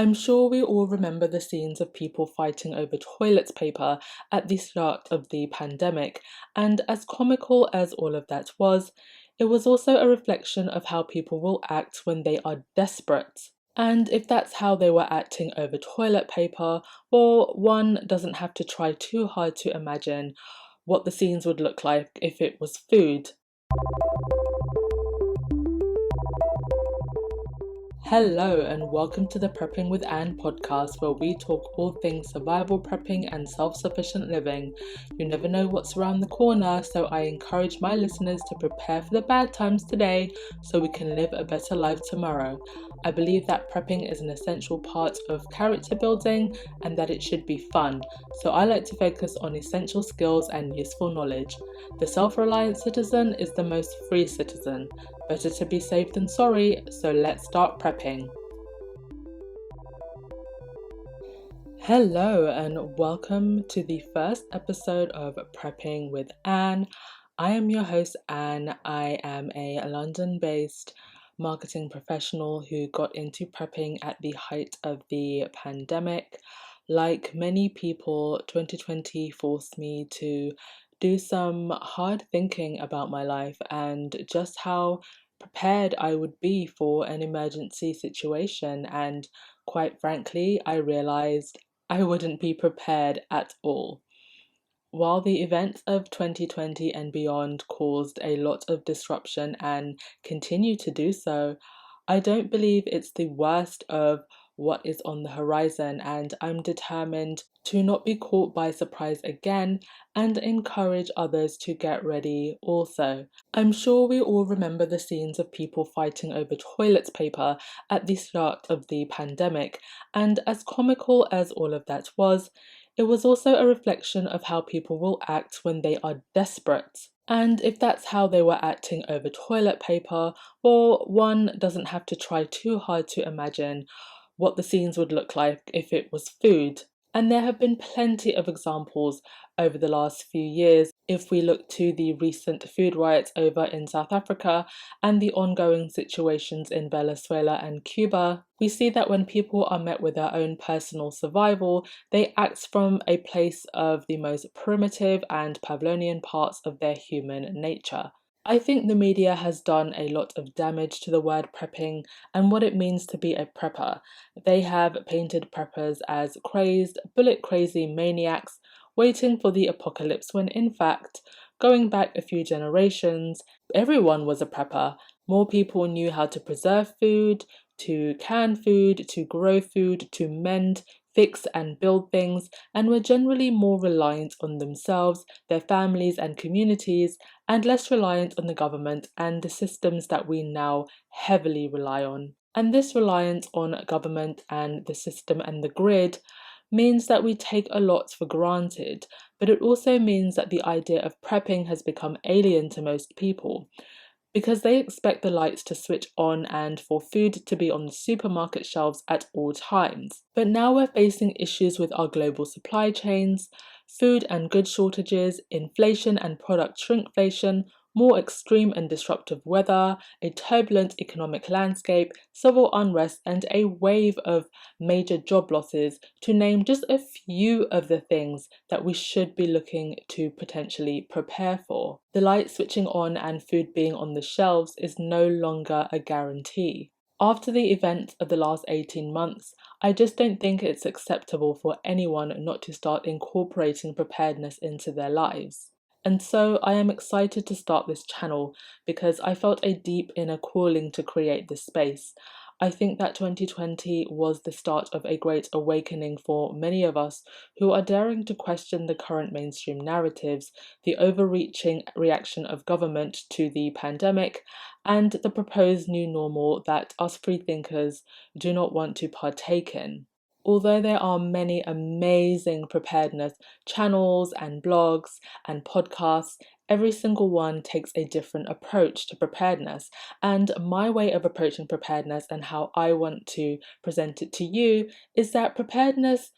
I'm sure we all remember the scenes of people fighting over toilet paper at the start of the pandemic, and as comical as all of that was, it was also a reflection of how people will act when they are desperate. And if that's how they were acting over toilet paper, well, one doesn't have to try too hard to imagine what the scenes would look like if it was food. Hello, and welcome to the Prepping with Anne podcast, where we talk all things survival prepping and self sufficient living. You never know what's around the corner, so I encourage my listeners to prepare for the bad times today so we can live a better life tomorrow. I believe that prepping is an essential part of character building and that it should be fun, so I like to focus on essential skills and useful knowledge. The self reliant citizen is the most free citizen. Better to be safe than sorry, so let's start prepping. Hello, and welcome to the first episode of Prepping with Anne. I am your host, Anne. I am a London based marketing professional who got into prepping at the height of the pandemic. Like many people, 2020 forced me to do some hard thinking about my life and just how prepared I would be for an emergency situation. And quite frankly, I realized I wouldn't be prepared at all. While the events of 2020 and beyond caused a lot of disruption and continue to do so, I don't believe it's the worst of what is on the horizon, and I'm determined to not be caught by surprise again and encourage others to get ready also. I'm sure we all remember the scenes of people fighting over toilet paper at the start of the pandemic, and as comical as all of that was, it was also a reflection of how people will act when they are desperate. And if that's how they were acting over toilet paper, well, one doesn't have to try too hard to imagine what the scenes would look like if it was food. And there have been plenty of examples over the last few years. If we look to the recent food riots over in South Africa and the ongoing situations in Venezuela and Cuba, we see that when people are met with their own personal survival, they act from a place of the most primitive and Pavlovian parts of their human nature. I think the media has done a lot of damage to the word prepping and what it means to be a prepper. They have painted preppers as crazed, bullet crazy maniacs waiting for the apocalypse when in fact, going back a few generations, everyone was a prepper. More people knew how to preserve food, to can food, to grow food, to mend, fix and build things, and were generally more reliant on themselves, their families and communities, and less reliant on the government and the systems that we now heavily rely on. And this reliance on government and the system and the grid means that we take a lot for granted, but it also means that the idea of prepping has become alien to most people because they expect the lights to switch on and for food to be on the supermarket shelves at all times. But now we're facing issues with our global supply chains, food and goods shortages, inflation and product shrinkflation, more extreme and disruptive weather, a turbulent economic landscape, civil unrest, and a wave of major job losses, to name just a few of the things that we should be looking to potentially prepare for. The light switching on and food being on the shelves is no longer a guarantee. After the events of the last 18 months, I just don't think it's acceptable for anyone not to start incorporating preparedness into their lives. And so I am excited to start this channel because I felt a deep inner calling to create this space. I think that 2020 was the start of a great awakening for many of us who are daring to question the current mainstream narratives, the overreaching reaction of government to the pandemic, and the proposed new normal that us freethinkers do not want to partake in. Although there are many amazing preparedness channels and blogs and podcasts, every single one takes a different approach to preparedness. And my way of approaching preparedness and how I want to present it to you is that preparedness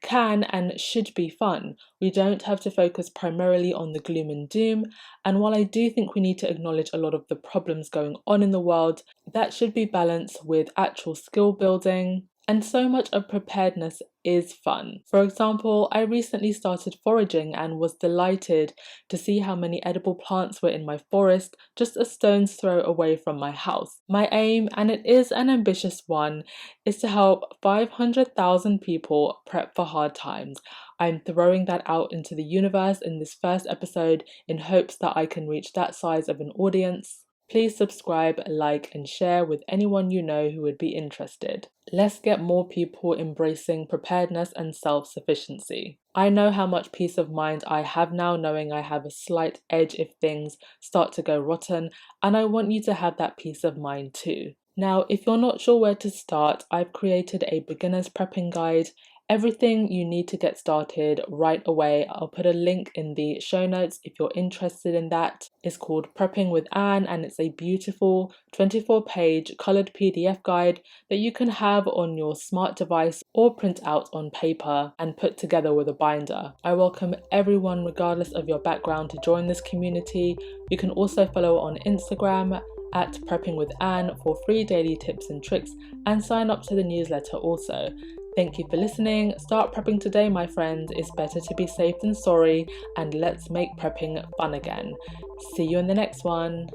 can and should be fun. We don't have to focus primarily on the gloom and doom. And while I do think we need to acknowledge a lot of the problems going on in the world, that should be balanced with actual skill building And so much of preparedness is fun. For example, I recently started foraging and was delighted to see how many edible plants were in my forest just a stone's throw away from my house. My aim, and it is an ambitious one, is to help 500,000 people prep for hard times. I'm throwing that out into the universe in this first episode in hopes that I can reach that size of an audience. Please subscribe, like, and share with anyone you know who would be interested. Let's get more people embracing preparedness and self-sufficiency. I know how much peace of mind I have now knowing I have a slight edge if things start to go rotten, and I want you to have that peace of mind too. Now, if you're not sure where to start, I've created a beginner's prepping guide. Everything you need to get started right away. I'll put a link in the show notes if you're interested in that. It's called Prepping with Anne, and it's a beautiful 24-page coloured PDF guide that you can have on your smart device or print out on paper and put together with a binder. I welcome everyone regardless of your background to join this community. You can also follow on Instagram at Prepping with Anne for free daily tips and tricks, and sign up to the newsletter also. Thank you for listening. Start prepping today, my friends. It's better to be safe than sorry, and let's make prepping fun again. See you in the next one.